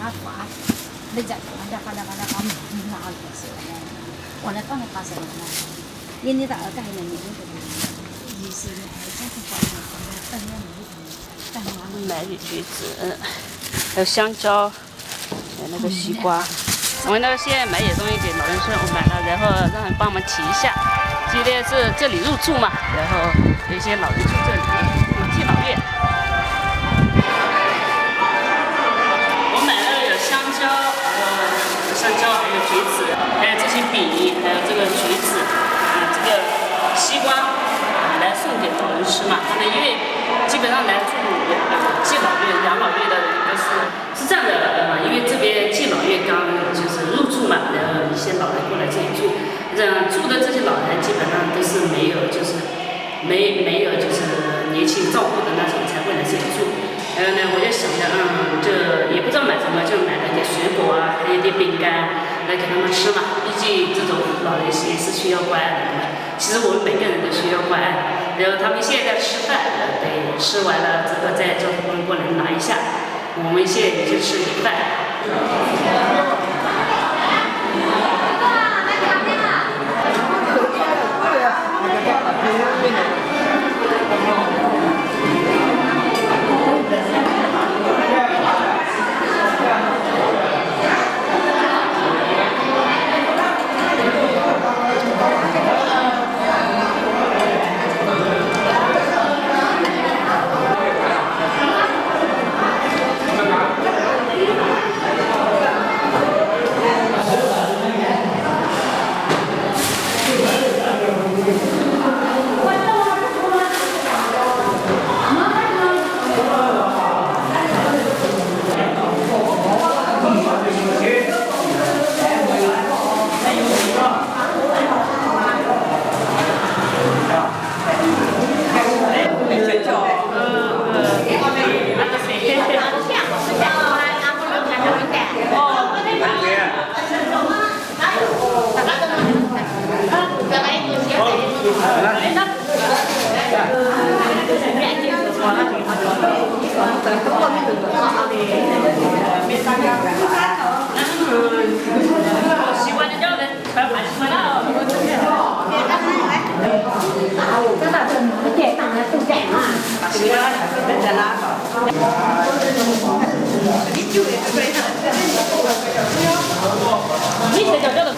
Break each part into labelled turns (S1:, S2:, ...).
S1: 花，你在那个那哪里是？我那刚才发生了嘛，年龄大了，改了年龄的，20年还真是管了，等了没等
S2: 买点橘子，还有香蕉，还有那个西瓜。我那个现在买点东西给老人村，我买了，然后让人帮忙提一下。今天是这里入住嘛，然后有一些老人住这里，有敬老院。我买了有香蕉，还有橘子，还有这些饼，还有这个橘子，这个西瓜，来送给老人吃嘛。他们因为基本上来住敬老院、养老院的人都是这样的，因为这边敬老院刚就是入住嘛，然后一些老人过来这里住，住的这些老人基本上都是没有没有就是年轻照顾的那种才会来这里住。然后呢，我就想着，这也不知道买什么，就买了点水果啊，还有点饼干来给他们吃嘛。毕竟这种老人也是需要关爱的，对吧？其实我们每个人都需要关爱。然后他们现在在吃饭，对，吃完了之后再叫他们过来拿一下。我们现在也就吃点饭。你这叫的，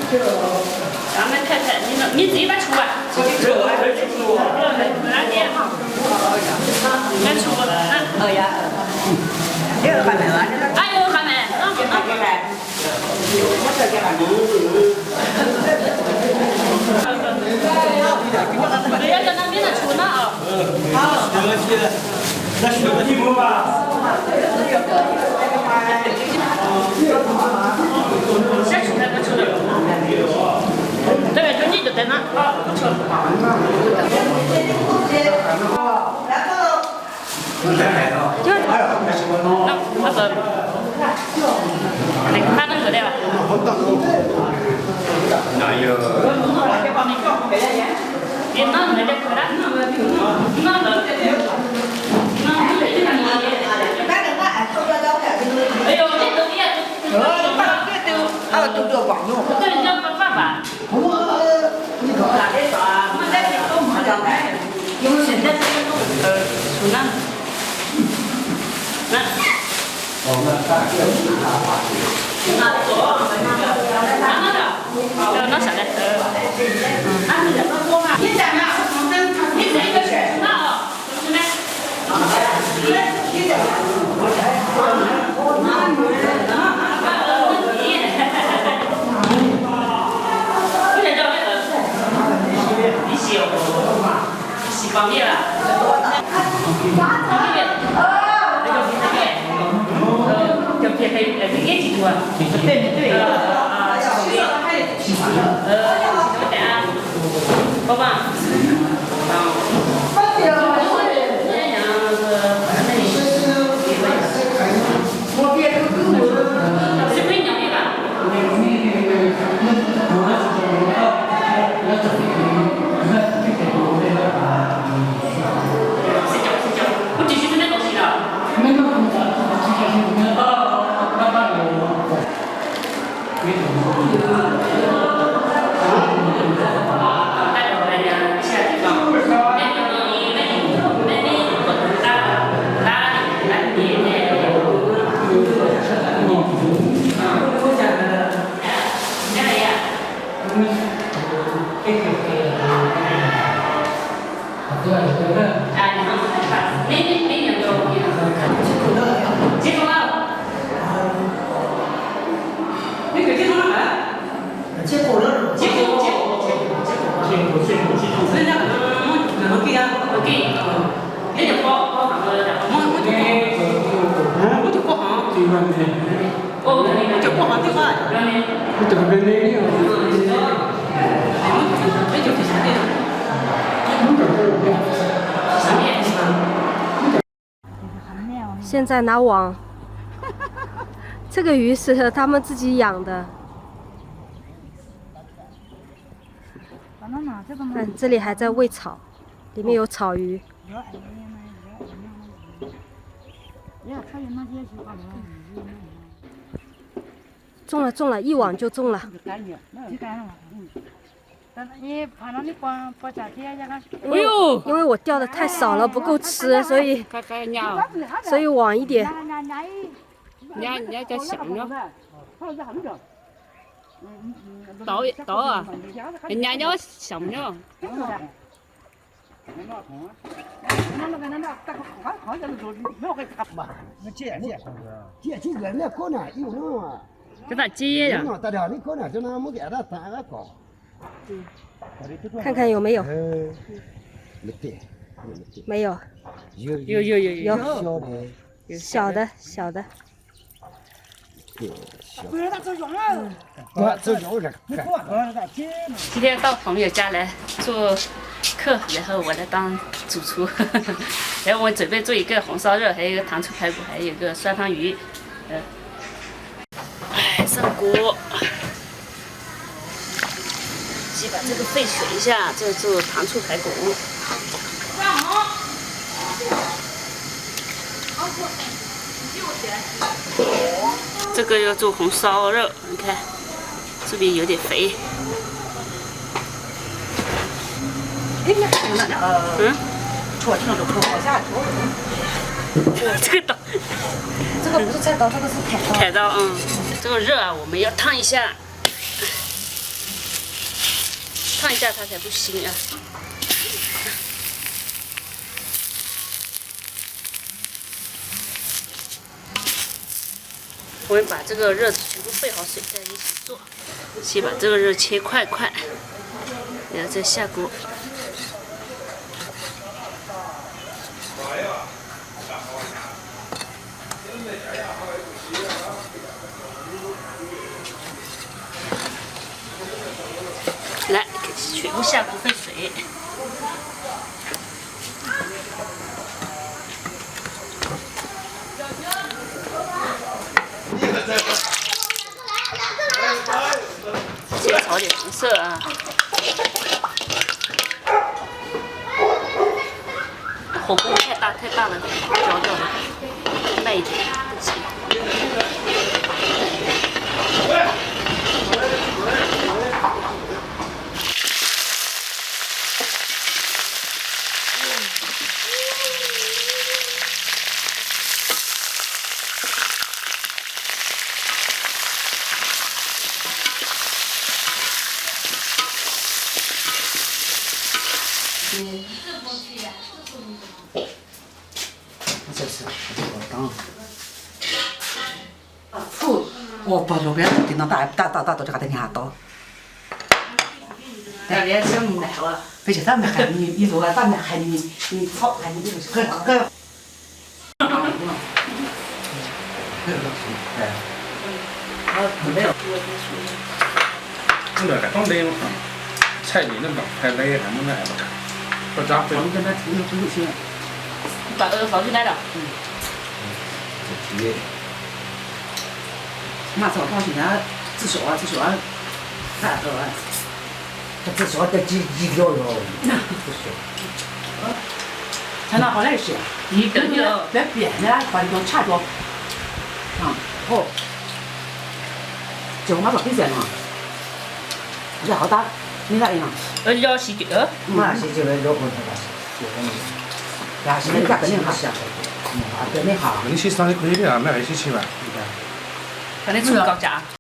S2: 咱们太太，你自己把出啊，自己出，哪点？俺出不？呀。这个还没完，哎呦，还没，对呀，叫那边的出呢啊。好。那学个题目吧。先出来不出来？这个就你就在那啊，不出。就是那他能过来吧？哪有？别拿那个过来，拿那个。哎呦，这都也都叫光用。这人家没办法。哪里说啊？我们在这都没叫来，因为现在出南。那。拿下来。你在哪？你这个是哪哦？是吗？洗方便了。就偏黑眼睛多。对。宝宝。我继续在那东西了。
S3: 现在拿网，这个鱼是他们自己养的。看这里还在喂草，里面有草鱼。中了中了，一网就中了。因为我钓的太少了，不够吃，所以网一点。
S2: 人家想着，倒啊，人家要想着。给他接呀。
S3: 看看有没有？没有。有。小的。
S2: 今天到朋友家来做客，然后我来当主厨。然后我准备做一个红烧肉，还有一个糖醋排骨，还有一个酸汤鱼。上锅，先把这个沸水一下，再做糖醋排骨。这个要做红烧肉，你看这边有点肥。这个刀，
S1: 这个不是菜刀，这个是
S2: 砍刀。这个肉啊，我们要烫一下，它才不腥啊。我们把这个肉全部沸好水再一起做，先把这个肉切块，然后再下锅。来，全部下锅沸水。先炒点红色啊，火不太大了，焦掉了，慢一点不急。
S4: 我把路边叮当打到这个等下到。
S2: 那边这么难哇？
S4: 而且咱们还你做咱们还你炒还你个。
S5: 那个当地菜里那个太累，他们那不咋会。
S4: 我跟他听着不行。
S2: 把放进来了。
S4: 那早上现在至少看到啊，他至少得几条肉。看到好来是，你跟你在边呢，把这个插着。好。就我把配件嘛，这好大，没咋样。
S2: 要洗脚。
S4: 那洗脚的肉不太大，呀，现在价格挺好，跟你好。
S5: 你去上的可以的，买回去吃吧。
S2: 它的醋高价。